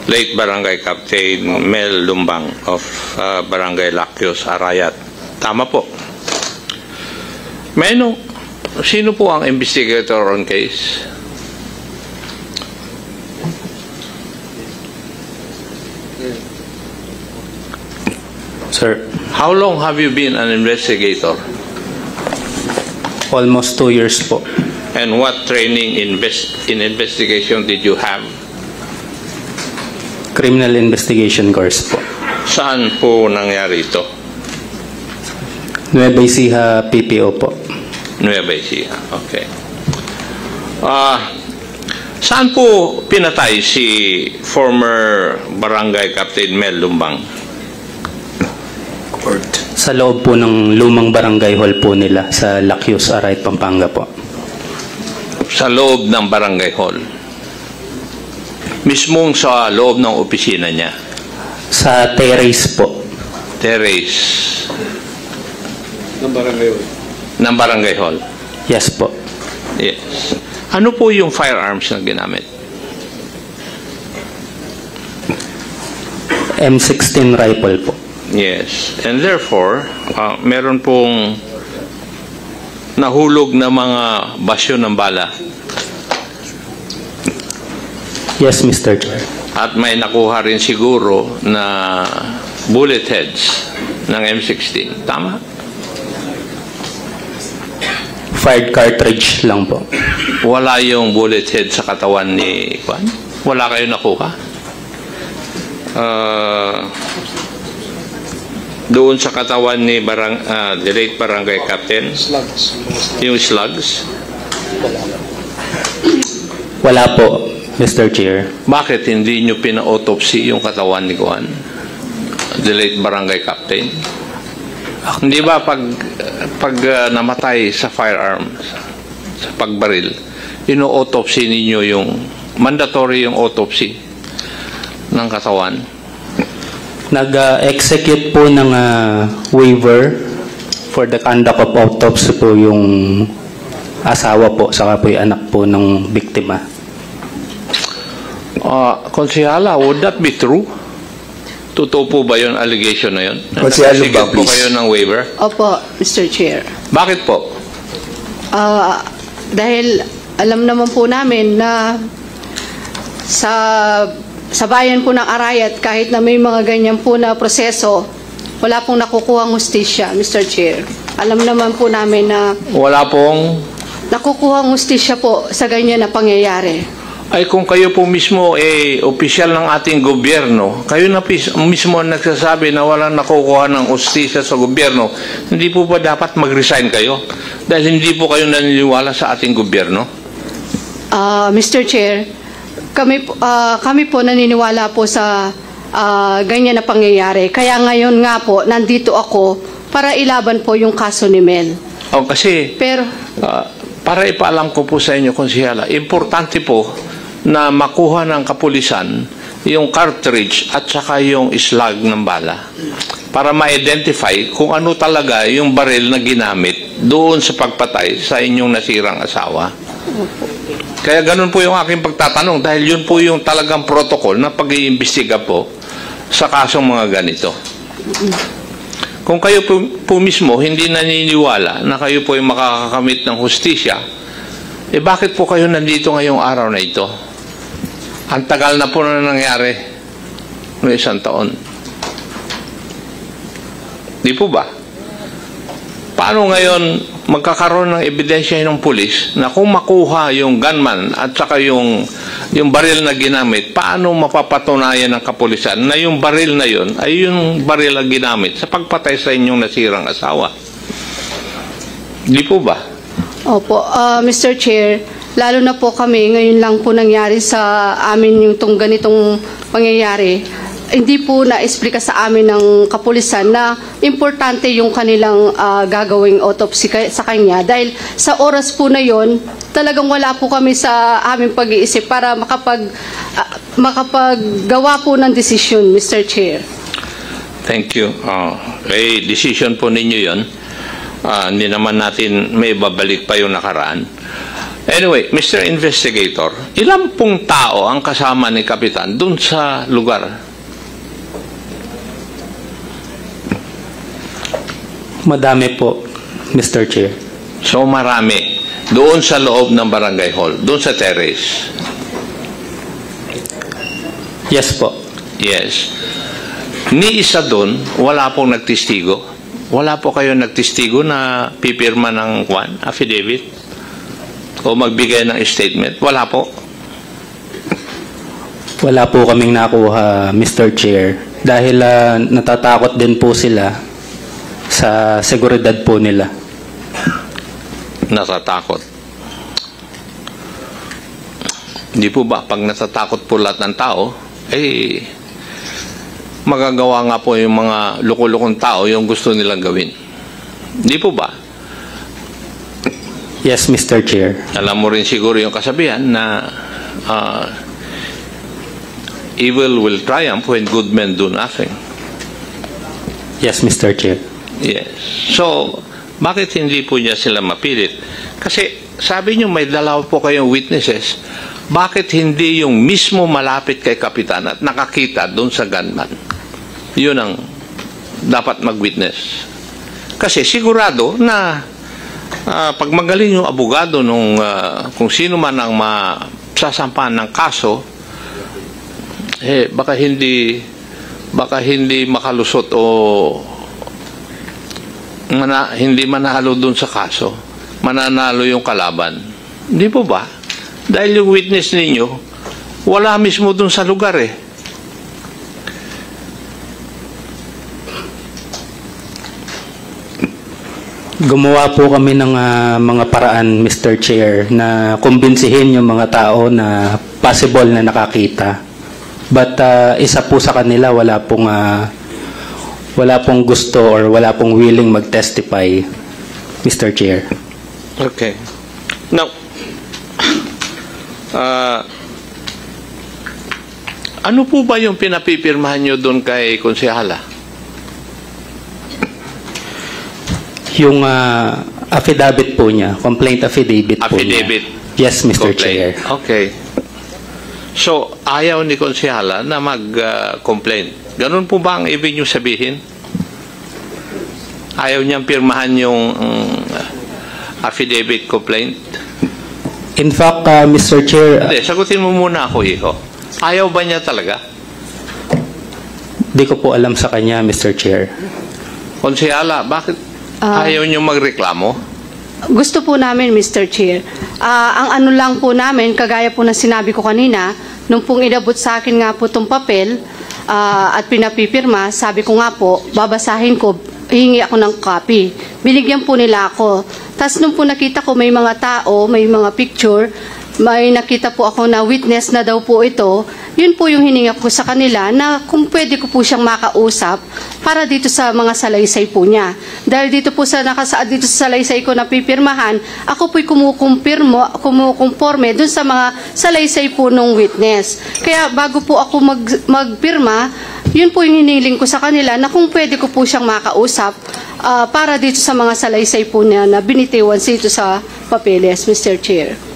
late Barangay Captain Mel Lumbang of Barangay Lakyos, Arayat. Tama po. Sino po ang investigator on case? Sir, How long have you been an investigator? almost 2 years po. And what training in investigation did you have? Criminal investigation course po. Saan po nangyari ito? Nueva Ecija, PPO po. Nueva Ecija. Okay. Saan po pinatay si former Barangay Captain Mel Lumbang? Sa loob po ng lumang barangay hall po nila sa Lakyos, Arayat, Pampanga po. Sa loob ng barangay hall? Mismong sa loob ng opisina niya? Sa terrace po. Terrace? Ng barangay hall. Ng barangay hall? Yes po. Yes. Ano po yung firearms na ginamit? M16 rifle po. Yes. And therefore, meron pong nahulog na mga basyo ng bala. Yes, Mr. Chair. At may nakuha rin siguro na bullet heads ng M16. Tama? Fired cartridge lang po. Wala yung bullet head sa katawan ni Juan? Wala kayo nakuha? Doon sa katawan ni the late Barangay Captain? Slugs. Yung slugs? Wala po, Mr. Chair. Bakit hindi nyo pina-autopsy yung katawan ni Juan? The late Barangay Captain? Hindi ba pag namatay sa firearms, sa pagbaril, ino-autopsy ninyo yung mandatory yung autopsy ng katawan? Nag-execute po ng waiver for the conduct of autopsy po yung asawa po, saka po yung anak po ng biktima. Konsehala, would that be true? Totoo po ba yun, allegation na yun? Konsehala ba, po please? kayo ng waiver? Opo, Mr. Chair. Bakit po? Dahil alam naman po namin na sa bayan po ng Arayat, kahit na may mga ganyan po na proseso, wala pong nakukuhang hustisya, Mr. Chair. Alam naman po namin na Wala pong... nakukuhang hustisya po sa ganyan na pangyayari. Ay kung kayo po mismo opisyal ng ating gobyerno, kayo na mismo ang nagsasabi na walang nakukuha ng ustisya sa gobyerno, hindi po ba dapat mag-resign kayo? Dahil hindi po kayo naniniwala sa ating gobyerno? Mr. Chair, kami po naniniwala po sa ganyan na pangyayari. Kaya ngayon nga po, nandito ako para ilaban po yung kaso ni Mel. Kasi... Pero... para ipaalam ko po sa inyo, Konsehala, importante po na makuha ng kapulisan yung cartridge at saka yung slug ng bala para ma-identify kung ano talaga yung baril na ginamit doon sa pagpatay sa inyong nasirang asawa. Kaya ganun po yung aking pagtatanong dahil yun po yung talagang protocol na pag-iimbestiga po sa kasong mga ganito. Kung kayo po mismo hindi naniniwala na kayo po ay makakakamit ng hustisya, bakit po kayo nandito ngayong araw na ito? Ang tagal na po na nangyari noong 1 taon. Di po ba? Paano ngayon magkakaroon ng ebidensya ng pulis na kung makuha yung gunman at saka yung baril na ginamit, paano mapapatunayan ng kapulisan na yung baril na yun ay yung baril na ginamit sa pagpatay sa inyong nasirang asawa? Di po ba? Opo, Mr. Chair, lalo na po kami, ngayon lang po nangyari sa amin yung ganitong pangyayari. Hindi po na-explica sa amin ng kapulisan na importante yung kanilang gagawing autopsy sa kanya. Dahil sa oras po na yon, talagang wala po kami sa aming pag-iisip para makapaggawa po ng desisyon, Mr. Chair. Thank you. Decision po ninyo yon. Hindi naman natin may babalik pa yung nakaraan. Anyway, Mr. Investigator, ilang pong tao ang kasama ni Kapitan dun sa lugar? Madami po, Mr. Chair. So marami. Doon sa loob ng barangay hall, doon sa terrace. Yes po. Yes. Ni isa doon, wala pong nagtistigo. Wala po kayo nagtistigo na pipirma ng affidavit o magbigay ng statement. Wala po. Wala po kaming nakuha, Mr. Chair. Dahil natatakot din po sila sa seguridad po nila. Natatakot. Hindi po ba, pag natatakot po lahat ng tao, magagawa nga po yung mga loko-lokong tao yung gusto nilang gawin. Hindi po ba? Yes, Mr. Chair. Alam mo rin siguro yung kasabihan na evil will triumph when good men do nothing. Yes, Mr. Chair. Yes. So, bakit hindi po niya sila mapilit? Kasi sabi niyo may dalaw po kayong witnesses. Bakit hindi yung mismo malapit kay Kapitan at nakakita doon sa gunman? Yun ang dapat mag-witness. Kasi sigurado na pag magaling yung abogado nung kung sino man ang masasampahan ng kaso, baka hindi makalusot o hindi manalo doon sa kaso. Mananalo yung kalaban. Hindi po ba? Dahil yung witness ninyo, wala mismo doon sa lugar Gumawa po kami ng mga paraan, Mr. Chair, na kumbinsihin yung mga tao na possible na nakakita. But isa po sa kanila wala pong gusto or wala pong willing mag-testify, Mr. Chair. Okay. Now, ano po ba yung pinapipirmahan nyo doon kay Konsehala? Yung affidavit po niya, complaint affidavit po niya. Affidavit? Yes, Mr. Complaint. Chair. Okay. So, ayaw ni Konsehala na mag-complain. Ganun po ba ang ibig nyo sabihin? Ayaw niyang pirmahan yung affidavit complaint? In fact, Mr. Chair, Hindi, sagutin mo muna ako, Iho. Ayaw ba niya talaga? di ko po alam sa kanya, Mr. Chair. Konsehala, bakit ayaw niyo magreklamo? Gusto po namin, Mr. Chair. Ang ano lang po namin, kagaya po na sinabi ko kanina, nung pong inabot sa akin nga po itong papel at pinapipirma, sabi ko nga po, babasahin ko, hihingi ako ng copy. Binigyan po nila ako. Tapos nung po nakita ko may mga tao, may mga picture, may nakita po ako na witness na daw po ito, yun po yung hininga ko sa kanila na kung pwede ko po siyang makausap para dito sa mga salaysay po niya. Dahil dito po sa nakasaad dito sa salaysay ko na pipirmahan, ako po'y kumukonforme dun sa mga salaysay po nung witness. Kaya bago po ako magpirma, yun po yung hiniling ko sa kanila na kung pwede ko po siyang makausap para dito sa mga salaysay po niya na binitiwan dito sa papeles, Mr. Chair.